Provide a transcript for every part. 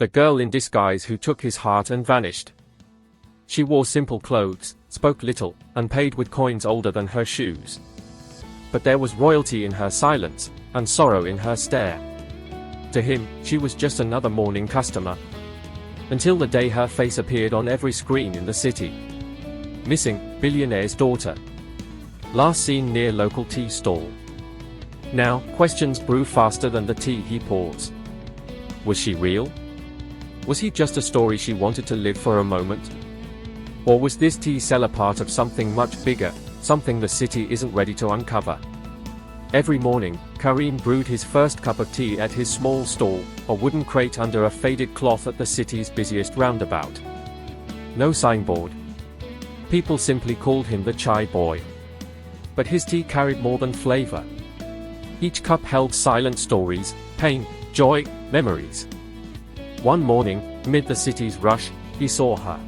the girl in disguise who took his heart and vanished. She wore simple clothes, spoke little, and paid with coins older than her shoes. But there was royalty in her silence, and sorrow in her stare. To him, she was just another morning customer. Until the day her face appeared on every screen in the city. Missing, billionaire's daughter. Last seen near local tea stall. Now, questions brew faster than the tea he pours. Was she real? Was he just a story she wanted to live for a moment? Or was this tea seller part of something much bigger, something the city isn't ready to uncover? Every morning, Karim brewed his first cup of tea at his small stall, a wooden crate under a faded cloth at the city's busiest roundabout. No signboard. People simply called him the chai boy. But his tea carried more than flavor. Each cup held silent stories, pain, joy, memories. One morning, amid the city's rush, he saw her.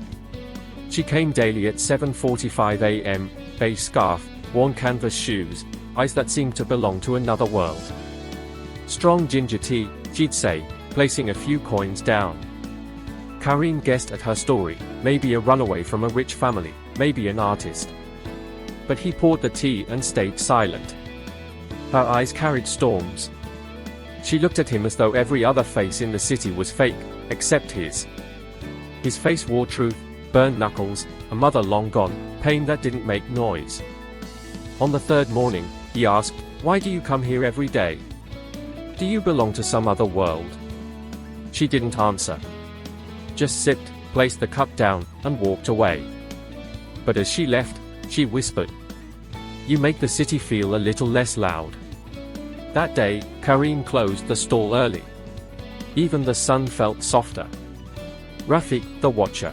She came daily at 7:45 a.m., beige scarf, worn canvas shoes, eyes that seemed to belong to another world. Strong ginger tea, she'd say, placing a few coins down. Karim guessed at her story, maybe a runaway from a rich family, maybe an artist. But he poured the tea and stayed silent. Her eyes carried storms. She looked at him as though every other face in the city was fake, except his. His face wore truth, burned knuckles, a mother long gone, pain that didn't make noise. On the third morning, he asked, "Why do you come here every day? Do you belong to some other world?" She didn't answer. Just sipped, placed the cup down, and walked away. But as she left, she whispered, "You make the city feel a little less loud." That day, Karim closed the stall early. Even the sun felt softer. Rafiq, the watcher.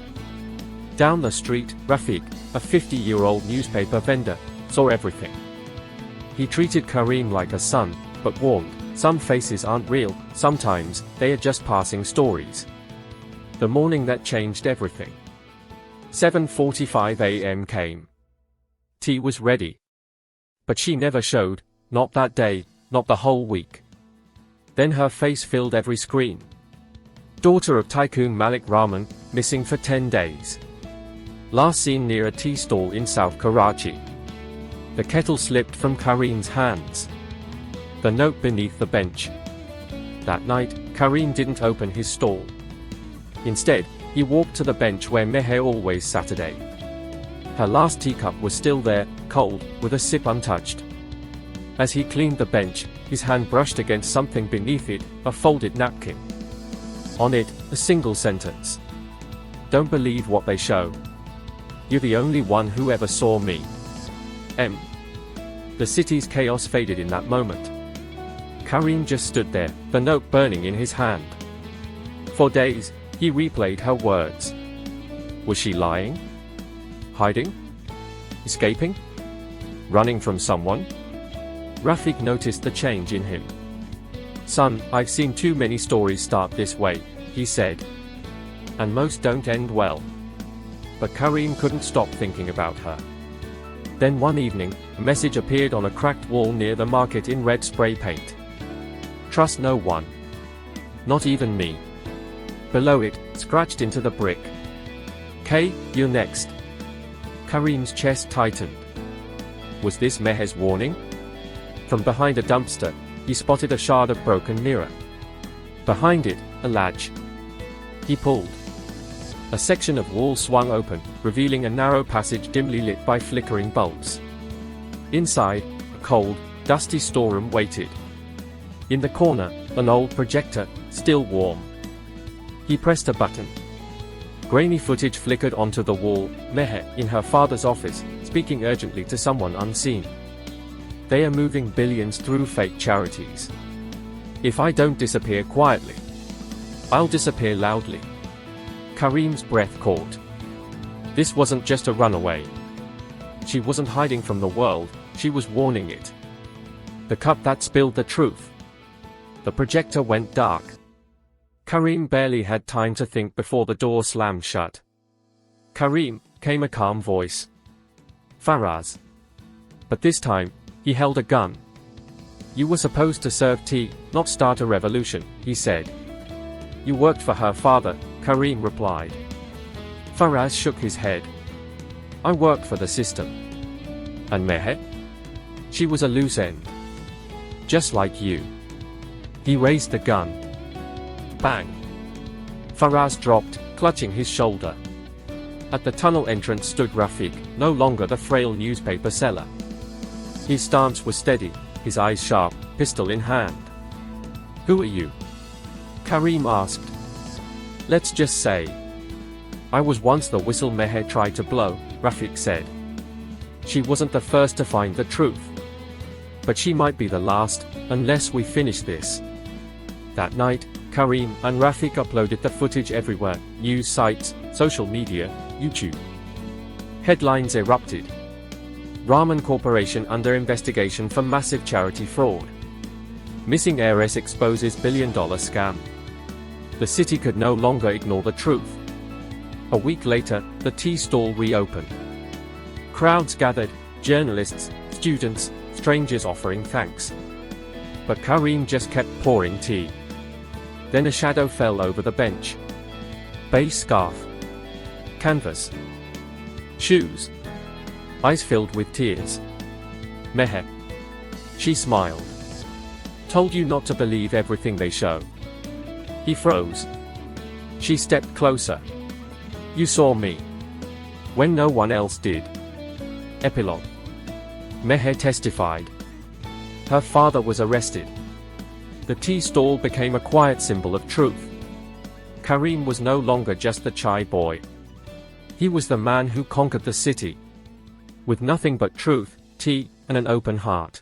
Down the street, Rafiq, a 50-year-old newspaper vendor, saw everything. He treated Karim like a son, but warned, some faces aren't real, sometimes, they are just passing stories. The morning that changed everything. 7:45 a.m. came. Tea was ready. But she never showed, not that day, not the whole week. Then her face filled every screen. Daughter of Tycoon Malik Rahman, missing for 10 days. Last seen near a tea stall in South Karachi. The kettle slipped from Karim's hands. The note beneath the bench. That night, Karim didn't open his stall. Instead, he walked to the bench where Meher always Saturday. Her last teacup was still there, cold, with a sip untouched. As he cleaned the bench, his hand brushed against something beneath it, a folded napkin. On it, a single sentence. "Don't believe what they show. You're the only one who ever saw me. M." The city's chaos faded in that moment. Karim just stood there, the note burning in his hand. For days, he replayed her words. Was she lying? Hiding? Escaping? Running from someone? Rafiq noticed the change in him. "Son, I've seen too many stories start this way," he said. "And most don't end well." But Karim couldn't stop thinking about her. Then one evening, a message appeared on a cracked wall near the market in red spray paint. "Trust no one. Not even me." Below it, scratched into the brick. "K, you're next." Karim's chest tightened. Was this Meher's warning? From behind a dumpster, he spotted a shard of broken mirror. Behind it, a latch. He pulled. A section of wall swung open, revealing a narrow passage dimly lit by flickering bulbs. Inside, a cold, dusty storeroom waited. In the corner, an old projector, still warm. He pressed a button. Grainy footage flickered onto the wall, Meher, in her father's office, speaking urgently to someone unseen. "They are moving billions through fake charities. If I don't disappear quietly, I'll disappear loudly." Karim's breath caught. This wasn't just a runaway. She wasn't hiding from the world, she was warning it. The cup that spilled the truth. The projector went dark. Karim barely had time to think before the door slammed shut. "Karim," came a calm voice. "Faraz." But this time, he held a gun. "You were supposed to serve tea, not start a revolution," he said. You worked for her father, Karim replied. Faraz shook his head. I worked for the system. And Meher? She was a loose end. Just like you. He raised the gun. Bang. Faraz dropped, clutching his shoulder. At the tunnel entrance stood Rafiq, no longer the frail newspaper seller. His stance was steady, his eyes sharp, pistol in hand. Who are you? Karim asked. Let's just say. I was once the whistle Meher tried to blow, Rafiq said. She wasn't the first to find the truth. But she might be the last, unless we finish this. That night, Karim and Rafiq uploaded the footage everywhere, news sites, social media, YouTube. Headlines erupted. Rahman Corporation under investigation for massive charity fraud. Missing heiress exposes billion-dollar scam. The city could no longer ignore the truth. A week later, the tea stall reopened. Crowds gathered, journalists, students, strangers offering thanks. But Karim just kept pouring tea. Then a shadow fell over the bench. Beige scarf. Canvas. Shoes. Eyes filled with tears. Meher. She smiled. Told you not to believe everything they show. He froze. She stepped closer. You saw me. When no one else did. Epilogue. Meher testified. Her father was arrested. The tea stall became a quiet symbol of truth. Karim was no longer just the chai boy. He was the man who conquered the city. With nothing but truth, tea, and an open heart.